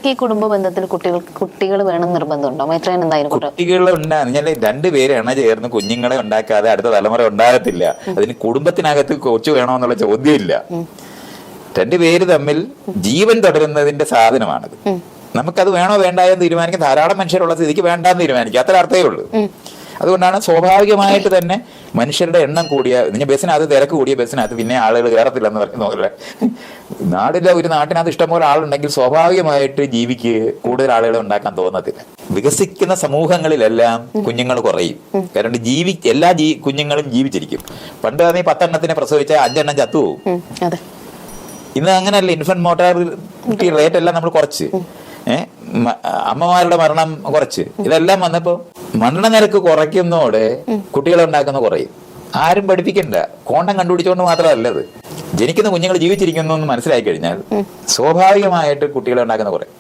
ഈ കുടുംബ ബന്ധത്തിൽ കുട്ടികൾ വേണം നിർബന്ധമുണ്ടോ? മൈത്രേയൻ എന്തായാലും കുട്ടികൾ ഉണ്ടാകുന്ന രണ്ടുപേരാണ് ചേർന്ന് കുഞ്ഞുങ്ങളെ ഉണ്ടാക്കാതെ അടുത്ത തലമുറ ഉണ്ടാകത്തില്ല. അതിന് കുടുംബത്തിനകത്ത് കൊച്ചു വേണമെന്നുള്ള ചോദ്യമില്ല. രണ്ടുപേര് തമ്മിൽ ജീവൻ തുടരുന്നതിന്റെ സാധനമാണത്. നമുക്കത് വേണോ വേണ്ടായോ എന്ന് തീരുമാനിക്കാൻ ധാരാളം മനുഷ്യരുള്ള സ്ഥിതിക്ക് വേണ്ടാന്ന് തീരുമാനിക്കുക, അത്ര അർത്ഥമേ ഉള്ളൂ. അതുകൊണ്ടാണ് സ്വാഭാവികമായിട്ട് തന്നെ മനുഷ്യരുടെ എണ്ണം കൂടിയ ബസ്സിനകത്ത് തിരക്ക് കൂടിയ ബസ്സിനകത്ത് പിന്നെ ആളുകൾ കയറത്തില്ലെന്ന് പറയുന്ന പോലെ ഒരു നാട്ടിനകത്ത് ഇഷ്ടംപോലെ ആളുണ്ടെങ്കിൽ സ്വാഭാവികമായിട്ട് ജീവിക്ക് കൂടുതൽ ആളുകളെ ഉണ്ടാക്കാൻ തോന്നത്തില്ല. വികസിക്കുന്ന സമൂഹങ്ങളിലെല്ലാം കുഞ്ഞുങ്ങൾ കുറയും. കാരണം എല്ലാ കുഞ്ഞുങ്ങളും ജീവിച്ചിരിക്കും. പണ്ട് നീ 10 എണ്ണത്തിനെ പ്രസവിച്ച 5 എണ്ണം ചത്തുപോകും. ഇന്ന് അങ്ങനെയല്ല. ഇൻഫന്റ് മോർട്ടാലിറ്റി റേറ്റ് എല്ലാം നമ്മൾ കുറച്ച്, അമ്മമാരുടെ മരണം കുറച്ച്, ഇതെല്ലാം വന്നപ്പോ മരണനിരക്ക് കുറയ്ക്കുന്നതോടെ കുട്ടികളെ ഉണ്ടാക്കുന്ന കുറയും. ആരും പഠിപ്പിക്കണ്ട, കോണ്ടം കണ്ടുപിടിച്ചുകൊണ്ട് മാത്രമല്ലത്. ജനിക്കുന്ന കുഞ്ഞുങ്ങൾ ജീവിച്ചിരിക്കുന്നു എന്ന് മനസ്സിലാക്കി കഴിഞ്ഞാൽ സ്വാഭാവികമായിട്ട് കുട്ടികളെ ഉണ്ടാക്കുന്ന കുറയും.